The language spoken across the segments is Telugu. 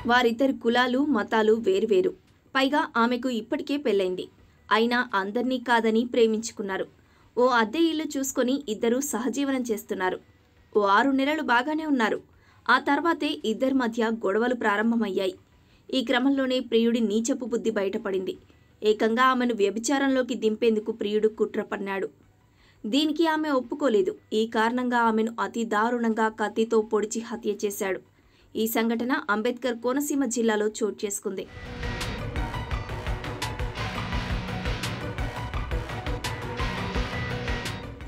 వారిద్దరి కులాలు మతాలు వేరువేరు. పైగా ఆమెకు ఇప్పటికే పెళ్ళైంది. అయినా అందర్నీ కాదని ప్రేమించుకున్నారు. ఓ అద్దె ఇల్లు చూసుకొని ఇద్దరూ సహజీవనం చేస్తున్నారు. ఓ 6 నెలలు బాగానే ఉన్నారు. ఆ తర్వాతే ఇద్దరి మధ్య గొడవలు ప్రారంభమయ్యాయి. ఈ క్రమంలోనే ప్రియుడి నీచపు బుద్ధి బయటపడింది. ఏకంగా ఆమెను వ్యభిచారంలోకి దింపేందుకు ప్రియుడు కుట్ర పన్నాడు. దీనికి ఆమె ఒప్పుకోలేదు. ఈ కారణంగా ఆమెను అతి దారుణంగా కత్తితో పొడిచి హత్య చేశాడు. ఈ సంఘటన అంబేద్కర్ కోనసీమ జిల్లాలో చోటు చేసుకుంది.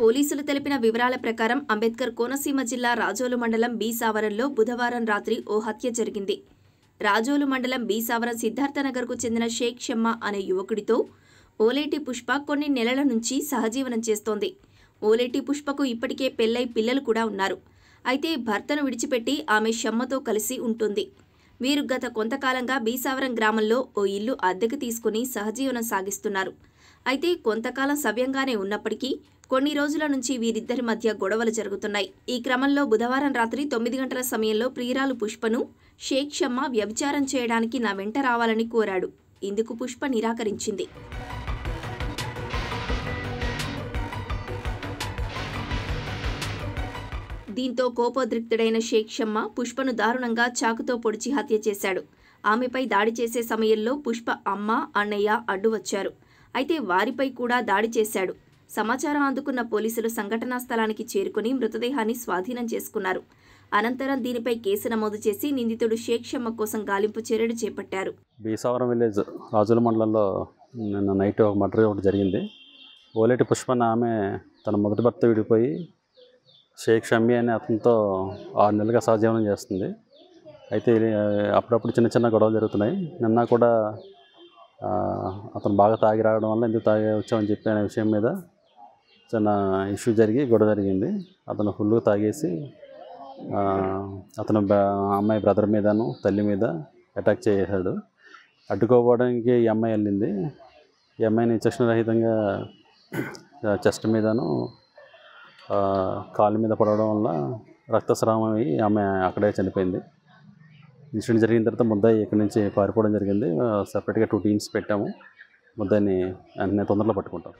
పోలీసులు తెలిపిన వివరాల ప్రకారం అంబేద్కర్ కోనసీమ జిల్లా రాజోలు మండలం బి సావరంలో బుధవారం రాత్రి ఓ హత్య జరిగింది. రాజోలు మండలం బి సావరం సిద్ధార్థనగర్కు చెందిన షేక్ షమ్మా అనే యువకుడితో ఓలేటి పుష్ప కొన్ని నెలల నుంచి సహజీవనం చేస్తోంది. ఓలేటి పుష్పకు ఇప్పటికే పెళ్లై పిల్లలు కూడా ఉన్నారు. అయితే భర్తను విడిచిపెట్టి ఆమె షమ్మతో కలిసి ఉంటుంది. వీరు గత కొంతకాలంగా బీసావరం గ్రామంలో ఓ ఇల్లు అద్దెకు తీసుకుని సహజీవనం సాగిస్తున్నారు. అయితే కొంతకాలం సవ్యంగానే ఉన్నప్పటికీ కొన్ని రోజుల నుంచి వీరిద్దరి మధ్య గొడవలు జరుగుతున్నాయి. ఈ క్రమంలో బుధవారం రాత్రి 9 గంటల సమయంలో ప్రియురాలు పుష్పను షేక్ షమ్మా వ్యభిచారం చేయడానికి నా వెంట రావాలని కోరాడు. ఇందుకు పుష్ప నిరాకరించింది. దీంతో కోపోద్రిక్తుడైన షేక్ షమ్మా పుష్పను దారుణంగా చాకుతో పొడిచి హత్య చేశాడు. ఆమెపై దాడి చేసే సమయంలో పుష్ప అమ్మ, అన్నయ్య అడ్డు వచ్చారు. అయితే వారిపై కూడా దాడి చేశాడు. సమాచారం అందుకున్న పోలీసులు సంఘటనా స్థలానికి చేరుకుని మృతదేహాన్ని స్వాధీనం చేసుకున్నారు. అనంతరం దీనిపై కేసు నమోదు చేసి నిందితుడు షేక్ షమ్మా కోసం గాలింపు చర్యలు చేపట్టారు. బీసావరం విలేజ్ రాజుల మండలంలో నిన్న నైట్ ఒక మర్డర్ ఒకటి జరిగింది. ఓలేటి పుష్పన్న ఆమె తన మొదటి భర్త విడిపోయి షేక్ షమ్మీ అనే అతనితో 6 నెలలుగా సహజీవనం చేస్తుంది. అయితే అప్పుడప్పుడు చిన్న చిన్న గొడవలు జరుగుతున్నాయి. నిన్న కూడా అతను బాగా తాగి రావడం వల్ల ఎందుకు తాగి వచ్చామని చెప్పి అనే విషయం మీద చిన్న ఇష్యూ జరిగి గొడవ జరిగింది. అతను ఫుల్గా తాగేసి అతను అమ్మాయి బ్రదర్ మీదను తల్లి మీద అటాక్ చేశాడు. అడ్డుకోవడానికి ఈ అమ్మాయి వెళ్ళింది. ఈ అమ్మాయిని విచక్షణ రహితంగా చెస్ట్ మీదను కాలు మీద పడడం వల్ల రక్తస్రావం అయ్యి ఆమె అక్కడే చనిపోయింది. ఇన్సిడెంట్ జరిగిన తర్వాత ముద్దాయి ఇక్కడి నుంచి పారిపోవడం జరిగింది. సపరేట్గా 2 టీమ్స్ పెట్టాము. ముద్దాయిని వెంటనే తొందరలో పట్టుకుంటాం.